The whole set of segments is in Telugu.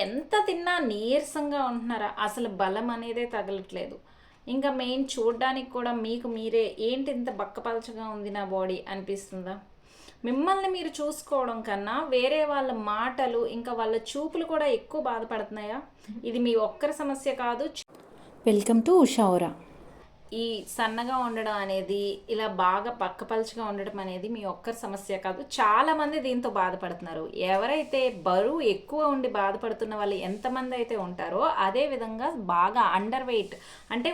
ఎంత తిన్నా నీరసంగా ఉంటున్నారా? అసలు బలం అనేదే తగలట్లేదు. ఇంకా మెయిన్ చూడ్డానికి కూడా మీకు మీరే ఏంటి ఇంత బక్కపలచగా ఉంది నా బాడీ అనిపిస్తుందా? మిమ్మల్ని మీరు చూసుకోవడం కన్నా వేరే వాళ్ళ మాటలు ఇంకా వాళ్ళ చూపులు కూడా ఎక్కువ బాధపడుతున్నాయా? ఇది మీ ఒక్కరి సమస్య కాదు. Welcome to Ushavara. ఈ సన్నగా ఉండడం అనేది, ఇలా బాగా పక్కపలుచగా ఉండడం అనేది మీ ఒక్కరి సమస్య కాదు. చాలామంది దీంతో బాధపడుతున్నారు. ఎవరైతే బరువు ఎక్కువ ఉండి బాధపడుతున్న వాళ్ళు ఎంతమంది అయితే ఉంటారో, అదే విధంగా బాగా అండర్ వెయిట్ అంటే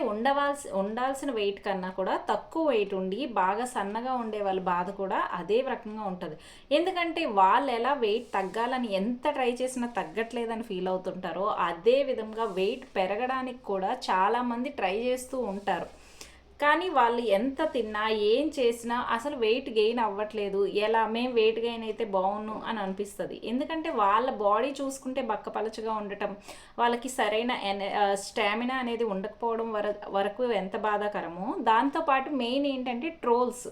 ఉండాల్సిన వెయిట్ కన్నా కూడా తక్కువ వెయిట్ ఉండి బాగా సన్నగా ఉండే వాళ్ళ బాధ కూడా అదే రకంగా ఉంటుంది. ఎందుకంటే వాళ్ళు ఎలా వెయిట్ తగ్గాలని ఎంత ట్రై చేసినా తగ్గట్లేదని ఫీల్ అవుతుంటారో, అదే విధంగా వెయిట్ పెరగడానికి కూడా చాలామంది ట్రై చేస్తూ ఉంటారు. కానీ వాళ్ళు ఎంత తిన్నా ఏం చేసినా అసలు వెయిట్ గెయిన్ అవ్వట్లేదు. ఎలా మేము వెయిట్ గెయిన్ అయితే బాగున్ను అని అనిపిస్తుంది. ఎందుకంటే వాళ్ళ బాడీ చూసుకుంటే బక్కపలచగా ఉండటం, వాళ్ళకి సరైన స్టామినా అనేది ఉండకపోవడం వరకు ఎంత బాధాకరమో, దాంతోపాటు మెయిన్ ఏంటంటే ట్రోల్స్.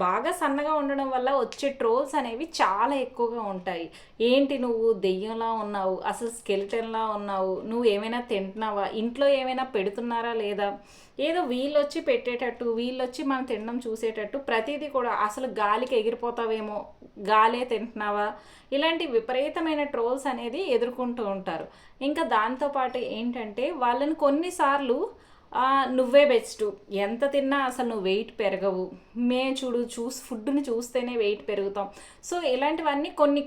బాగా సన్నగా ఉండడం వల్ల వచ్చే ట్రోల్స్ అనేవి చాలా ఎక్కువగా ఉంటాయి. ఏంటి నువ్వు దెయ్యంలా ఉన్నావు, అసలు స్కెలిటన్లా ఉన్నావు, నువ్వు ఏమైనా తింటున్నావా, ఇంట్లో ఏమైనా పెడుతున్నారా లేదా, ఏదో వీళ్ళొచ్చి పెట్టేటట్టు, వీళ్ళొచ్చి మనం తినడం చూసేటట్టు ప్రతిదీ కూడా అసలు గాలికి ఎగిరిపోతావేమో, గాలే తింటున్నావా, ఇలాంటి విపరీతమైన ట్రోల్స్ అనేది ఎదుర్కొంటూ ఉంటారు. ఇంకా దాంతోపాటు ఏంటంటే వాళ్ళని కొన్నిసార్లు నువ్వే బెస్ట్, ఎంత తిన్నా అసలు నువ్వు వెయిట్ పెరగవు, ఫుడ్ని చూస్తేనే వెయిట్ పెరుగుతాం. సో ఇలాంటివన్నీ కొన్ని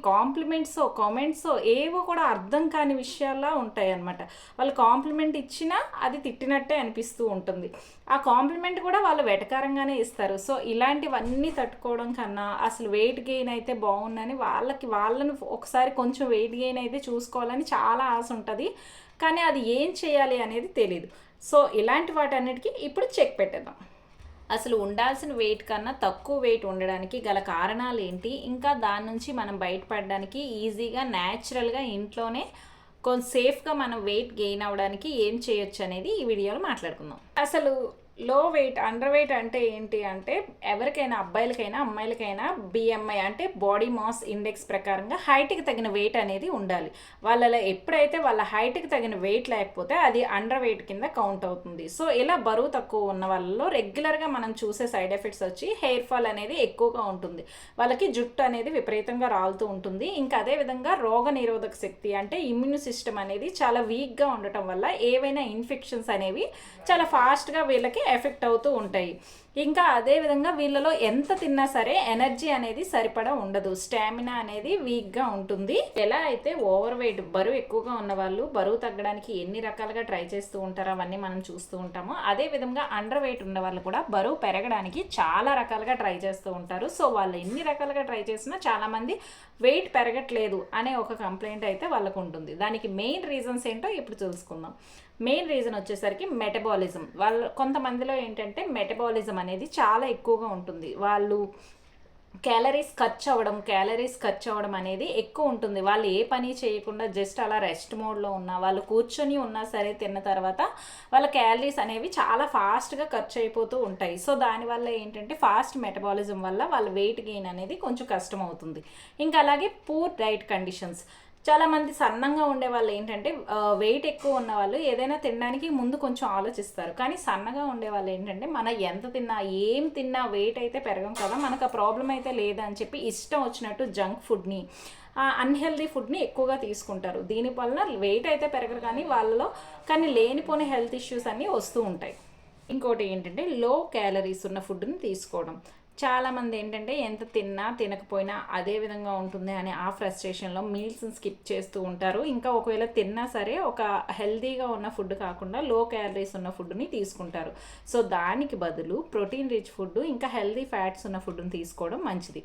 కామెంట్స్ ఏవో కూడా అర్థం కాని విషయాల్లా ఉంటాయి అన్నమాట. వాళ్ళు కాంప్లిమెంట్ ఇచ్చినా అది తిట్టినట్టే అనిపిస్తూ ఉంటుంది. ఆ కాంప్లిమెంట్ కూడా వాళ్ళు వెటకారంగానే ఇస్తారు. సో ఇలాంటివన్నీ తట్టుకోవడం కన్నా అసలు వెయిట్ గెయిన్ అయితే బాగుందని వాళ్ళని ఒకసారి కొంచెం వెయిట్ గెయిన్ అయితే చూసుకోవాలని చాలా ఆశ ఉంటుంది. కానీ అది ఏం చేయాలి అనేది తెలీదు. సో ఇలాంటి వాటన్నిటికీ ఇప్పుడు చెక్ పెట్టేద్దాం. అసలు ఉండాల్సిన వెయిట్ కన్నా తక్కువ వెయిట్ ఉండడానికి గల కారణాలు ఏంటి, ఇంకా దాని నుంచి మనం బయటపడడానికి ఈజీగా న్యాచురల్గా ఇంట్లోనే కొంచెం సేఫ్గా మనం వెయిట్ గెయిన్ అవ్వడానికి ఏం చేయొచ్చు అనేది ఈ వీడియోలో మాట్లాడుకుందాం. అసలు లో వెయిట్, అండర్ వెయిట్ అంటే ఏంటి అంటే, ఎవరికైనా అబ్బాయిలకైనా అమ్మాయిలకైనా బిఎంఐ అంటే బాడీ మాస్ ఇండెక్స్ ప్రకారంగా హైట్కి తగిన వెయిట్ అనేది ఉండాలి. వాళ్ళలో ఎప్పుడైతే వాళ్ళ హైట్కి తగిన వెయిట్ లేకపోతే అది అండర్ వెయిట్ కింద కౌంట్ అవుతుంది. సో ఇలా బరువు తక్కువ ఉన్న వాళ్ళలో రెగ్యులర్గా మనం చూసే సైడ్ ఎఫెక్ట్స్ వచ్చి హెయిర్ ఫాల్ అనేది ఎక్కువగా ఉంటుంది. వాళ్ళకి జుట్టు అనేది విపరీతంగా రాలుతూ ఉంటుంది. ఇంకా అదేవిధంగా రోగ నిరోధక శక్తి అంటే ఇమ్యూన్ సిస్టమ్ అనేది చాలా వీక్గా ఉండటం వల్ల ఏవైనా ఇన్ఫెక్షన్స్ అనేవి చాలా ఫాస్ట్గా వీళ్ళకి ఎఫెక్ట్ అవుతూ ఉంటాయి. ఇంకా అదేవిధంగా వీళ్ళలో ఎంత తిన్నా సరే ఎనర్జీ అనేది సరిపడా ఉండదు, స్టామినా అనేది వీక్గా ఉంటుంది. ఎలా అయితే ఓవర్ వెయిట్ బరువు ఎక్కువగా ఉన్న వాళ్ళు బరువు తగ్గడానికి ఎన్ని రకాలుగా ట్రై చేస్తూ ఉంటారో అవన్నీ మనం చూస్తూ ఉంటాము. అదేవిధంగా అండర్ వెయిట్ ఉన్న వాళ్ళు కూడా బరువు పెరగడానికి చాలా రకాలుగా ట్రై చేస్తూ ఉంటారు. సో వాళ్ళు ఎన్ని రకాలుగా ట్రై చేసినా చాలామంది వెయిట్ పెరగట్లేదు అనే ఒక కంప్లైంట్ అయితే వాళ్ళకు ఉంటుంది. దానికి మెయిన్ రీజన్స్ ఏంటో ఇప్పుడు తెలుసుకుందాం. మెయిన్ రీజన్ వచ్చేసరికి మెటబాలిజం. కొంతమందిలో ఏంటంటే మెటబాలిజం అనేది చాలా ఎక్కువగా ఉంటుంది. వాళ్ళు క్యాలరీస్ ఖర్చు అవ్వడం అనేది ఎక్కువ ఉంటుంది. వాళ్ళు ఏ పని చేయకుండా జస్ట్ అలా రెస్ట్ మోడ్లో ఉన్నా, వాళ్ళు కూర్చొని ఉన్నా సరే తిన్న తర్వాత వాళ్ళ క్యాలరీస్ అనేవి చాలా ఫాస్ట్గా ఖర్చు అయిపోతూ ఉంటాయి. సో దానివల్ల ఏంటంటే ఫాస్ట్ మెటబాలిజం వల్ల వాళ్ళ వెయిట్ గెయిన్ అనేది కొంచెం కష్టం అవుతుంది. ఇంకా అలాగే పూర్ డైట్ కండిషన్స్. చాలామంది సన్నంగా ఉండే వాళ్ళు ఏంటంటే వెయిట్ ఎక్కువ ఉన్న వాళ్ళు ఏదైనా తినడానికి ముందు కొంచెం ఆలోచిస్తారు. కానీ సన్నగా ఉండే వాళ్ళు ఏంటంటే మనం ఎంత తిన్నా ఏం తిన్నా వెయిట్ అయితే పెరగం కదా, మనకు ఆ ప్రాబ్లం అయితే లేదని చెప్పి ఇష్టం వచ్చినట్టు జంక్ ఫుడ్ని, అన్హెల్దీ ఫుడ్ని ఎక్కువగా తీసుకుంటారు. దీనివల్ల వెయిట్ అయితే పెరగరు కానీ వాళ్ళలో లేనిపోని హెల్త్ ఇష్యూస్ అన్నీ వస్తూ ఉంటాయి. ఇంకోటి ఏంటంటే లో క్యాలరీస్ ఉన్న ఫుడ్ని తీసుకోవడం. చాలామంది ఏంటంటే ఎంత తిన్నా తినకపోయినా అదే విధంగా ఉంటుంది అని ఆ ఫ్రస్ట్రేషన్లో మీల్స్ని స్కిప్ చేస్తూ ఉంటారు. ఇంకా ఒకవేళ తిన్నా సరే ఒక హెల్తీగా ఉన్న ఫుడ్ కాకుండా లో క్యాలరీస్ ఉన్న ఫుడ్ని తీసుకుంటారు. సో దానికి బదులు ప్రోటీన్ రిచ్ ఫుడ్ ఇంకా హెల్తీ ఫ్యాట్స్ ఉన్న ఫుడ్ని తీసుకోవడం మంచిది.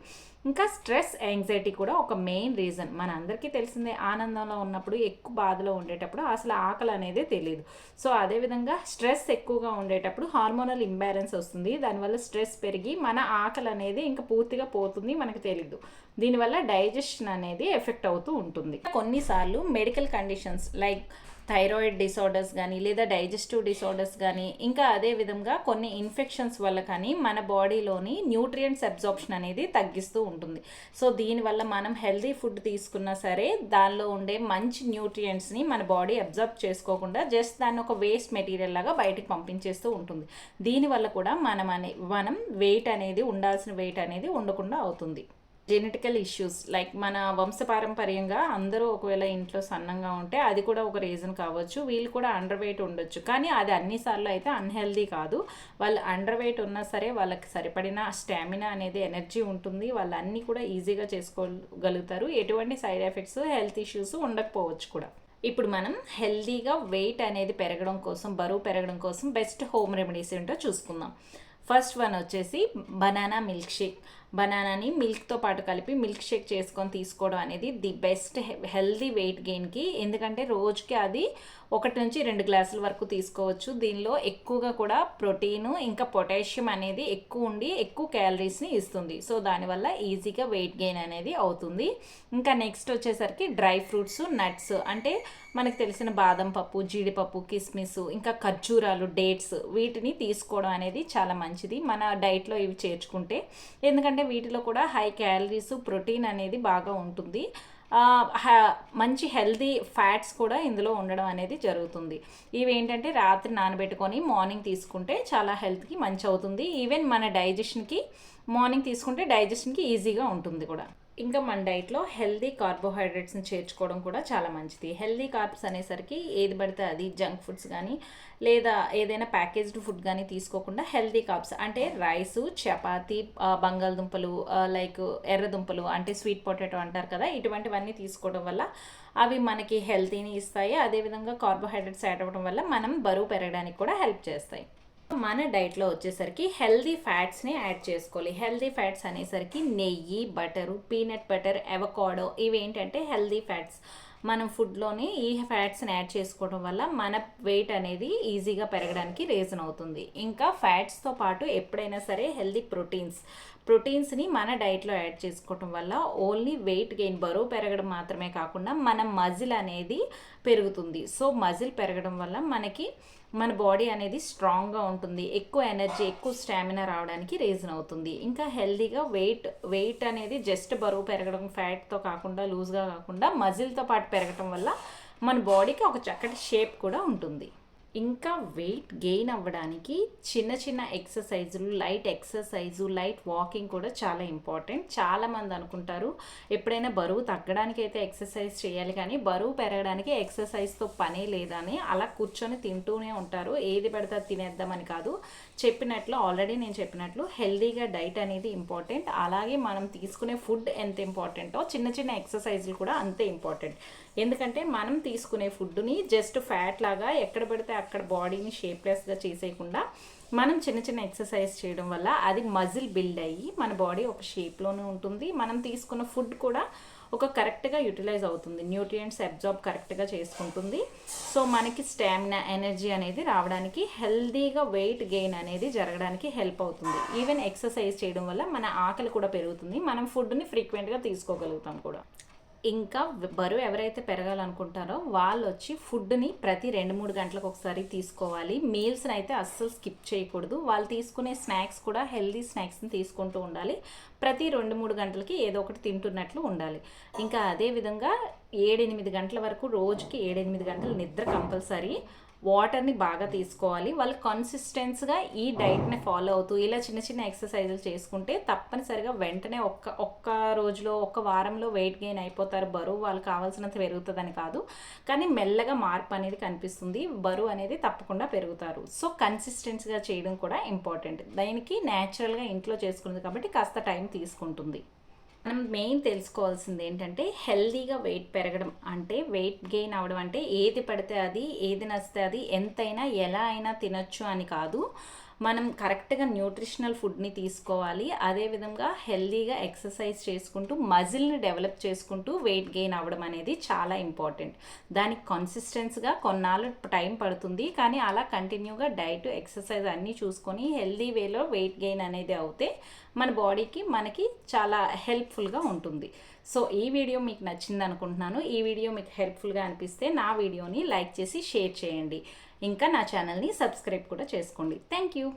ఇంకా స్ట్రెస్, యాంగ్జైటీ కూడా ఒక మెయిన్ రీజన్. మన అందరికీ తెలిసిందే, ఆనందంలో ఉన్నప్పుడు ఎక్కువ బాధలో ఉండేటప్పుడు అసలు ఆకలి అనేది తెలియదు. సో అదేవిధంగా స్ట్రెస్ ఎక్కువగా ఉండేటప్పుడు హార్మోనల్ ఇంబ్యాలెన్స్ వస్తుంది. దానివల్ల స్ట్రెస్ పెరిగి మన ఆకలి అనేది ఇంకా పూర్తిగా పోతుంది, మనకు తెలియదు. దీనివల్ల డైజెషన్ అనేది ఎఫెక్ట్ అవుతూ ఉంటుంది. కొన్నిసార్లు medical conditions like thyroid disorders కానీ లేదా డైజెస్టివ్ డిసార్డర్స్ కానీ ఇంకా అదే విధంగా కొన్ని ఇన్ఫెక్షన్స్ వల్ల కానీ మన బాడీలోని న్యూట్రియంట్స్ అబ్జార్ప్షన్ అనేది తగ్గిస్తూ ఉంటుంది. సో దీనివల్ల మనం హెల్తీ ఫుడ్ తీసుకున్నా సరే దానిలో ఉండే మంచి న్యూట్రియంట్స్ని మన బాడీ అబ్జర్వ్ చేసుకోకుండా జస్ట్ దాన్ని ఒక వేస్ట్ మెటీరియల్ లాగా బయటికి పంపించేస్తూ ఉంటుంది. దీనివల్ల కూడా మనం వెయిట్ అనేది ఉండాల్సిన వెయిట్ అనేది ఉండకుండా అవుతుంది. జెనెటికల్ ఇష్యూస్ లైక్ మన వంశపారంపర్యంగా అందరూ ఒకవేళ ఇంట్లో సన్నంగా ఉంటే అది కూడా ఒక రీజన్ కావచ్చు. వీళ్ళు కూడా అండర్ వెయిట్ ఉండొచ్చు, కానీ అది అన్నిసార్లు అయితే అన్హెల్దీ కాదు. వాళ్ళు అండర్ వెయిట్ ఉన్నా సరే వాళ్ళకి సరిపడిన స్టామినా అనేది ఎనర్జీ ఉంటుంది. వాళ్ళు అన్నీ కూడా ఈజీగా చేసుకోగలుగుతారు. ఎటువంటి సైడ్ ఎఫెక్ట్స్ హెల్త్ ఇష్యూస్ ఉండకపోవచ్చు కూడా. ఇప్పుడు మనం హెల్తీగా వెయిట్ అనేది పెరగడం కోసం, బరువు పెరగడం కోసం బెస్ట్ హోమ్ రెమెడీస్ ఏంటో చూసుకుందాం. ఫస్ట్ వన్ వచ్చేసి బనానా మిల్క్ షేక్. బనానాని మిల్క్తో పాటు కలిపి మిల్క్ షేక్ చేసుకొని తీసుకోవడం అనేది ది బెస్ట్ హెల్దీ వెయిట్ గెయిన్కి. ఎందుకంటే రోజుకి అది 1 నుంచి 2 గ్లాసుల వరకు తీసుకోవచ్చు. దీనిలో ఎక్కువగా కూడా ప్రోటీను ఇంకా పొటాషియం అనేది ఎక్కువ ఉండి ఎక్కువ క్యాలరీస్ని ఇస్తుంది. సో దానివల్ల ఈజీగా వెయిట్ గెయిన్ అనేది అవుతుంది. ఇంకా నెక్స్ట్ వచ్చేసరికి డ్రై ఫ్రూట్స్, నట్స్ అంటే మనకు తెలిసిన బాదం పప్పు, జీడిపప్పు, కిస్మిస్, ఇంకా ఖర్జూరాలు, డేట్స్ వీటిని తీసుకోవడం అనేది చాలా మంచిది మన డైట్లో ఇవి చేర్చుకుంటే. ఎందుకంటే వీటిలో కూడా హై క్యాలరీస్, ప్రోటీన్ అనేది బాగా ఉంటుంది. మంచి హెల్దీ ఫ్యాట్స్ కూడా ఇందులో ఉండడం అనేది జరుగుతుంది. ఇవి ఏంటంటే రాత్రి నానబెట్టుకొని మార్నింగ్ తీసుకుంటే చాలా హెల్త్కి మంచి అవుతుంది. ఈవెన్ మన డైజెషన్కి మార్నింగ్ తీసుకుంటే డైజెషన్కి ఈజీగా ఉంటుంది కూడా. ఇంకా మన డైట్లో హెల్దీ కార్బోహైడ్రేట్స్ని చేర్చుకోవడం కూడా చాలా మంచిది. హెల్దీ కార్బ్స్ అనేసరికి ఏది పడితే అది జంక్ ఫుడ్స్ కానీ లేదా ఏదైనా ప్యాకేజ్డ్ ఫుడ్ కానీ తీసుకోకుండా హెల్దీ కార్బ్స్ అంటే రైసు, చపాతీ, బంగాళదుంపలు, లైక్ ఎర్రదుంపలు అంటే స్వీట్ పొటాటో అంటారు కదా, ఇటువంటివన్నీ తీసుకోవడం వల్ల అవి మనకి హెల్తీని ఇస్తాయి. అదేవిధంగా కార్బోహైడ్రేట్స్ యాడ్ అవ్వడం వల్ల మనం బరువు పెరగడానికి కూడా హెల్ప్ చేస్తాయి. మన డైట్లో వచ్చేసరికి హెల్దీ ఫ్యాట్స్ని యాడ్ చేసుకోవాలి. హెల్దీ ఫ్యాట్స్ అనేసరికి నెయ్యి, బటరు, పీనట్ బటర్, అవకాడో ఇవి ఏంటంటే హెల్దీ ఫ్యాట్స్. మనం ఫుడ్లోని ఈ ఫ్యాట్స్ని యాడ్ చేసుకోవడం వల్ల మన వెయిట్ అనేది ఈజీగా పెరగడానికి రీజన్ అవుతుంది. ఇంకా ఫ్యాట్స్తో పాటు ఎప్పుడైనా సరే హెల్దీ ప్రోటీన్స్ని మన డైట్లో యాడ్ చేసుకోవడం వల్ల ఓన్లీ వెయిట్ గెయిన్, బరువు పెరగడం మాత్రమే కాకుండా మన మజిల్ అనేది పెరుగుతుంది. సో మజిల్ పెరగడం వల్ల మన బాడీ అనేది స్ట్రాంగ్గా ఉంటుంది. ఎక్కువ ఎనర్జీ, ఎక్కువ స్టామినా రావడానికి రీజన్ అవుతుంది. ఇంకా హెల్దీగా వెయిట్ అనేది జస్ట్ బరువు పెరగడం, ఫ్యాట్తో కాకుండా, లూజ్గా కాకుండా మజిల్తో పాటు పెరగడం వల్ల మన బాడీకి ఒక చక్కటి షేప్ కూడా ఉంటుంది. ఇంకా వెయిట్ గెయిన్ అవ్వడానికి చిన్న చిన్న ఎక్సర్సైజులు, లైట్ వాకింగ్ కూడా చాలా ఇంపార్టెంట్. చాలామంది అనుకుంటారు ఎప్పుడైనా బరువు తగ్గడానికి అయితే ఎక్సర్సైజ్ చేయాలి, కానీ బరువు పెరగడానికి ఎక్సర్సైజ్తో పనే లేదని అలా కూర్చొని తింటూనే ఉంటారు. ఏది పడితే అది తినేద్దామని కాదు. ఆల్రెడీ నేను చెప్పినట్లు హెల్దీగా డైట్ అనేది ఇంపార్టెంట్. అలాగే మనం తీసుకునే ఫుడ్ ఎంత ఇంపార్టెంటో చిన్న చిన్న ఎక్సర్సైజులు కూడా అంతే ఇంపార్టెంట్. ఎందుకంటే మనం తీసుకునే ఫుడ్ని జస్ట్ ఫ్యాట్ లాగా ఎక్కడ పడితే అక్కడ బాడీని షేప్లెస్గా చేసేయకుండా మనం చిన్న చిన్న ఎక్సర్సైజ్ చేయడం వల్ల అది మజిల్ బిల్డ్ అయ్యి మన బాడీ ఒక షేప్లోనే ఉంటుంది. మనం తీసుకున్న ఫుడ్ కూడా ఒక కరెక్ట్గా యూటిలైజ్ అవుతుంది, న్యూట్రియంట్స్ అబ్జార్బ్ కరెక్ట్గా చేసుకుంటుంది. సో మనకి స్టామినా, ఎనర్జీ అనేది రావడానికి, హెల్దీగా వెయిట్ గెయిన్ అనేది జరగడానికి హెల్ప్ అవుతుంది. ఈవెన్ ఎక్సర్సైజ్ చేయడం వల్ల మన ఆకలి కూడా పెరుగుతుంది, మనం ఫుడ్ని ఫ్రీక్వెంట్గా తీసుకోగలుగుతాం కూడా. ఇంకా బరువు ఎవరైతే పెరగాలనుకుంటారో వాళ్ళు వచ్చి ఫుడ్ని ప్రతి 2-3 గంటలకు ఒకసారి తీసుకోవాలి. మీల్స్ని అయితే అస్సలు స్కిప్ చేయకూడదు. వాళ్ళు తీసుకునే స్నాక్స్ కూడా హెల్దీ స్నాక్స్ని తీసుకుంటూ ఉండాలి. ప్రతి 2-3 గంటలకి ఏదో ఒకటి తింటున్నట్లు ఉండాలి. ఇంకా అదేవిధంగా 7-8 గంటల వరకు, రోజుకి 7-8 గంటల నిద్ర కంపల్సరీ. వాటర్ని బాగా తీసుకోవాలి. వాళ్ళు కన్సిస్టెన్స్గా ఈ డైట్ని ఫాలో అవుతూ ఇలా చిన్న చిన్న ఎక్సర్సైజులు చేసుకుంటే తప్పనిసరిగా వెంటనే ఒక్క రోజులో, ఒక్క వారంలో వెయిట్ గెయిన్ అయిపోతారు. బరువు వాళ్ళకి కావాల్సినంత పెరుగుతుందని కాదు, కానీ మెల్లగా మార్పు అనేది కనిపిస్తుంది. బరువు అనేది తప్పకుండా పెరుగుతారు. సో కన్సిస్టెన్సీగా చేయడం కూడా ఇంపార్టెంట్. దానికి న్యాచురల్గా ఇంట్లో చేసుకున్నది కాబట్టి కాస్త టైం తీసుకుంటుంది. మనం మెయిన్ తెలుసుకోవాల్సింది ఏంటంటే హెల్దీగా వెయిట్ పెరగడం అంటే, వెయిట్ గెయిన్ అవ్వడం అంటే ఏది పడితే అది, ఏది నచ్చితే అది, ఎంతైనా ఎలా అయినా తినొచ్చు అని కాదు. మనం కరెక్ట్గా న్యూట్రిషనల్ ఫుడ్ని తీసుకోవాలి. అదేవిధంగా హెల్దీగా ఎక్సర్సైజ్ చేసుకుంటూ మజిల్ని డెవలప్ చేసుకుంటూ వెయిట్ గెయిన్ అవ్వడం అనేది చాలా ఇంపార్టెంట్. దానికి కన్సిస్టెన్స్గా కొన్నాళ్ళు టైం పడుతుంది, కానీ అలా కంటిన్యూగా డైట్ ఎక్సర్సైజ్ అన్నీ చూసుకొని హెల్దీ వేలో వెయిట్ గెయిన్ అనేది అవుతే మన బాడీకి మనకి చాలా హెల్ప్ఫుల్గా ఉంటుంది. సో ఈ వీడియో మీకు నచ్చింది అనుకుంటున్నాను. ఈ వీడియో మీకు హెల్ప్ఫుల్గా అనిపిస్తే నా వీడియోని లైక్ చేసి షేర్ చేయండి. ఇంకా నా ఛానల్ని సబ్స్క్రైబ్ కూడా చేసుకోండి. Thank you.